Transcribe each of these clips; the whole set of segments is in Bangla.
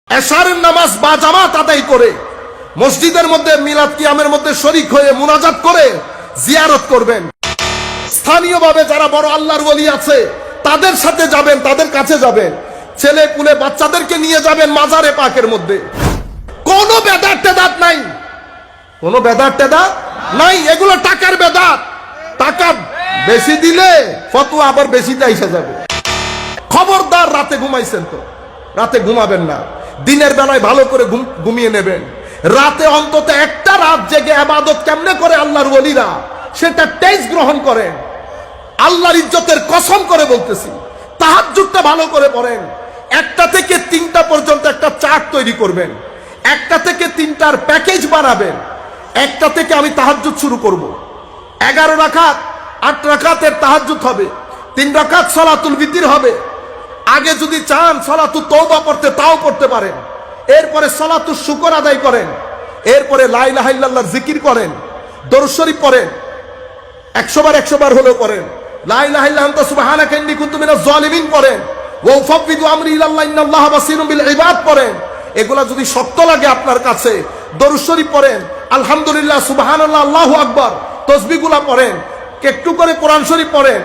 এশারের নামাজ বা জামাত আদায় করে মসজিদের মধ্যে মিলাদ কিয়ামের মধ্যে শরীক হয়ে মুনাজাত করে জিয়ারত করবেন। স্থানীয়ভাবে যারা বড় আল্লাহর ওলি আছে তাদের সাথে যাবেন, তাদের কাছে যাবেন, ছেলে পুলে বাচ্চাদেরকে নিয়ে যাবেন মাজারে পাকের মধ্যে। কোনো বেদাত টেদাত নাই, কোনো বেদাত টেদাত নাই। এগুলো টাকার বেদাত। টাকা বেশি দিলে ফতোয়া আবার বেশি চাইসা যাবে। খবরদার, রাতে ঘুমাইছেন তো রাতে ঘুমাবেন না, দিনের বেলায় ভালো করে ঘুমিয়ে নেবেন। রাতে অন্তত একটা রাত জেগে ইবাদত কেমনে করে আল্লাহর ওলিরা সেটা টেস্ট গ্রহণ করেন। আল্লাহর ইজ্জতের কসম করে বলতেছি, তাহাজ্জুদটা ভালো করে পড়েন। 1টা থেকে 3টা পর্যন্ত একটা চার্ট তৈরি করবেন, 1টা থেকে 3টার প্যাকেজ বানাবেন। 1টা থেকে আমি তাহাজ্জুদ শুরু করব, 11 রাকাত 8 রাকাতের তাহাজ্জুদ হবে, 3 রাকাত সালাতুল বিতির হবে। আগে যদি চান সালাতুত তওবা পড়তে তাও পড়তে পারেন। এরপরে সালাতুশ শুকর আদায় করেন, এরপরে লা ইলাহা ইল্লাল্লাহর জিকির করেন, দরুদ শরীফ পড়েন, 100 বার 100 বার হলেও পড়েন। লা ইলাহা ইল্লা আনতা সুবহানাকা ইন্নী কুনতু মিনাজ জালিমিন পড়েন, ওয়া উফাব্বিদু আমরি ইলাল্লাহ ইন্নাল্লাহা বাসীরুম বিল ইবাদ পড়েন। এগুলা যদি শক্ত লাগে আপনার কাছে, দরুদ শরীফ পড়েন, আলহামদুলিল্লাহ, সুবহানাল্লাহ, আল্লাহু আকবার, তাসবিহগুলা পড়েন, একটু করে কোরআন শরীফ পড়েন।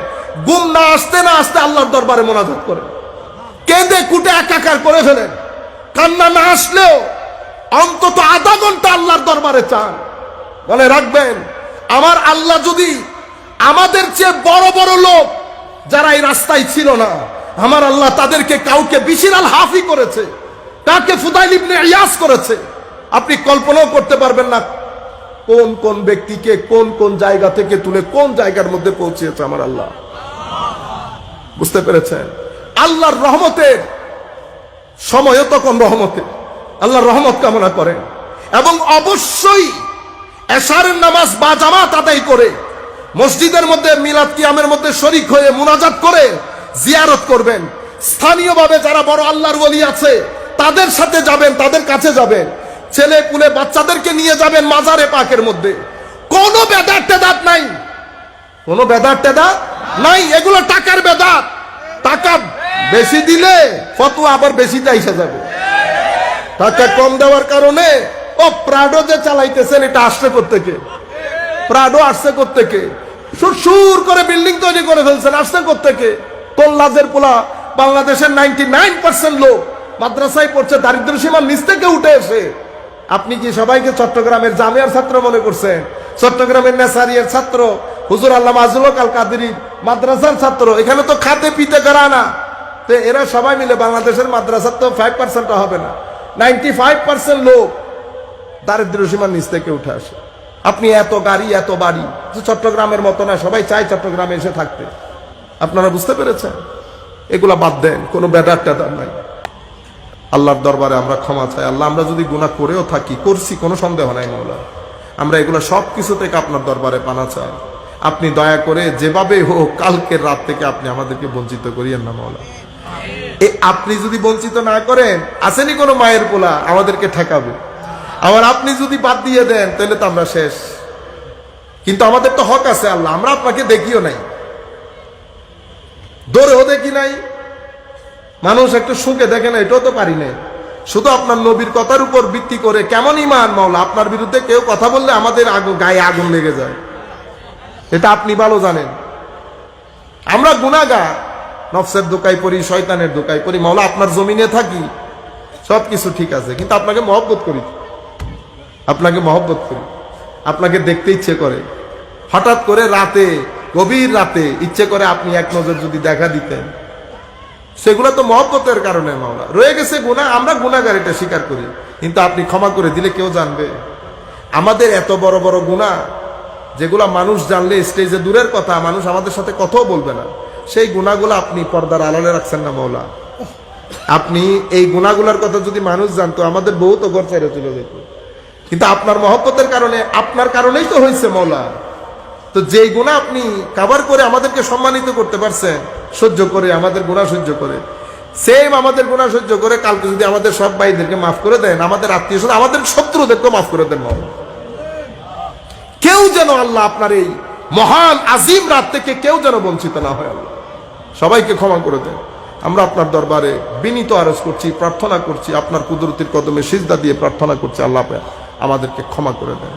ঘুম না আসতে আল্লাহর দরবারে মুনাজাত করেন, কেঁদে কুটে একাকার করে ফেলেন। কান্না না আসলেও অন্তত আধা ঘন্টা আল্লাহর দরবারে চান। মনে রাখবেন, আমার আল্লাহ যদি আমাদের চেয়ে বড় বড় লোক যারা এই রাস্তায় ছিল না, আমার আল্লাহ তাদেরকে কাউকে বিশির আল হাফি করেছে, কাকে ফুদাইল ইবনে ইয়াস করেছে। আপনি কল্পনাও করতে পারবেন না কোন কোন ব্যক্তিকে কোন কোন জায়গা থেকে তুলে কোন জায়গার মধ্যে পৌঁছেছে আমার আল্লাহ। বুঝতে পেরেছেন? আল্লাহর রহমতের সময়ও তখন রহমতে, আল্লাহর রহমত কামনা করেন। এবং অবশ্যই এশারের নামাজ বা জামাত আদায় করে মসজিদের মধ্যে মিলাদ কিয়ামের মধ্যে শরীক হয়ে মুনাজাত করে জিয়ারত করবেন। স্থানীয়ভাবে যারা বড় আল্লাহর ওলি আছে তাদের সাথে যাবেন, তাদের কাছে যাবেন, ছেলে পুলে বাচ্চাদেরকে নিয়ে যাবেন মাজারে পাকের মধ্যে। কোনো বেদাত টেদাত নাই, কোনো বেদাত টেদাত নাই। এগুলো টাকার বেদাত। টাকা বেশি দিলে ফতোয়া আবার বেশি চাইসা যাবে। টাকা কম দেওয়ার কারণে ও প্রাডো যে চালাইতেছেন এটা আসছে কোত্থেকে? প্রাডো আসছে কোত্থেকে? সুর করে বিল্ডিং তৈরি করে ফেলছেন, আসছে কোত্থেকে? তোল্লাজের পোলা বাংলাদেশের 99% লোক মাদ্রাসায় পড়ছে দারিদ্র সীমার নিচ থেকে উঠে এসে। আপনি কি সবাইকে চট্টগ্রামের জামিয়ার ছাত্র মনে করছেন? চট্টগ্রামের নেসারিয়ার ছাত্র, হুজুর আল্লামা মাজলুল হক আল কাদেরী মাদ্রাসার ছাত্র। এখানে তো খাতে পিতে করা না। তো এরা সবাই মিলে বাংলাদেশের মাদ্রাসার তো 5% হবে না, 95% লোক দারিদ্র সীমার নিচ থেকে উঠে আসে। আপনি এত গাড়ি এত বাড়ি, চট্টগ্রামের মতো না, সবাই চায় চট্টগ্রামে এসে থাকতে। আপনারা বুঝতে পেরেছেন? এগুলা বাদ দেন, কোনো বেদাত টেদাত নাই। আল্লাহর দরবারে আমরা ক্ষমা চাই। আল্লাহ, আমরা যদি গুনাহ করেও থাকি, করছি, কোনো সন্দেহ নাই মাওলা, আমরা এগুলো সব কিছু থেকে আপনার দরবারে পানা চাই। আপনি দয়া করে যেভাবে হোক কালকের রাত থেকে আপনি আমাদেরকে বঞ্চিত করিয়েন না মাওলা। আপনি যদি বঞ্চিত না করেন, আসেনি কোনো মায়ের পোলা আমাদেরকে ঠেকাবে। আবার আপনি যদি বাদ দিয়ে দেন তাহলে তো আমরা শেষ। কিন্তু আমাদের তো হক আছে আল্লাহ, আমরা আপনাকে দেখিও নাই, দৌড়েও দেখি নাই, মানুষ একটু সুখে দেখে না, এটাও তো পারি নাই। শুধু আপনার নবীর কথার উপর ভিত্তি করে কেমন ইমান মাওলা, আপনার বিরুদ্ধে কেউ কথা বললে আমাদের গায়ে আগুন লেগে যায়, এটা আপনি ভালো জানেন। আমরা গুনাহগার, নফসের দোকায় পড়ি, শয়তানের দোকায় পড়ি মাওলা, আপনার জমিনে থাকি, সবকিছু ঠিক আছে, কিন্তু আপনাকে মহব্বত করি, আপনাকে মহব্বত করি, আপনাকে দেখতে ইচ্ছে করে। হঠাৎ করে রাতে, গভীর রাতে ইচ্ছে করে আপনি এক নজর যদি দেখা দিতেন, সেগুলো তো মহব্বতের কারণে মাওলা। রয়ে গেছে গুনাহ, আমরা গুনাহগার, এটা স্বীকার করি, কিন্তু আপনি ক্ষমা করে দিলে কেউ জানবে? আমাদের এত বড় বড় গুনাহ যেগুলা মানুষ জানলে স্টেজে দূরের কথা, মানুষ আমাদের সাথে কথাও বলবে না, সেই গুনাহগুলো আপনি পর্দার আড়ালে রাখছেন না মাওলা। আপনি এই গুনাহগুলোর কথা যদি মানুষ জানতো, আমাদের বউ তো ঘর ছেড়ে চলে যেত। কিন্তু আপনার মহব্বতের কারণে, আপনার কারণেই তো হয়েছে মাওলা। তো যেই গুনাহ আপনি কভার করে আমাদেরকে সম্মানিত করতে পারছেন, সহ্য করে, আমাদের গুনাহ সহ্য করে, সেম আমাদের গুনাহ সহ্য করে কালকে যদি আমাদের সব ভাইদেরকে মাফ করে দেন, আমাদের আত্মীয় স্বজন, আমাদের শত্রুদেরকে মাফ করে দেন মাওলা। কেউ যেন আল্লাহ আপনার এই মহান আজিম রাত থেকে কেউ যেন বঞ্চিত না হয় আল্লাহ। সবাইকে ক্ষমা করে দেন। আমরা আপনার দরবারে বিনীত আরজ করছি, প্রার্থনা করছি, আপনার কুদরতির কদমে সিজদা দিয়ে প্রার্থনা করছি, আল্লাহ আমাদেরকে ক্ষমা করে দেন।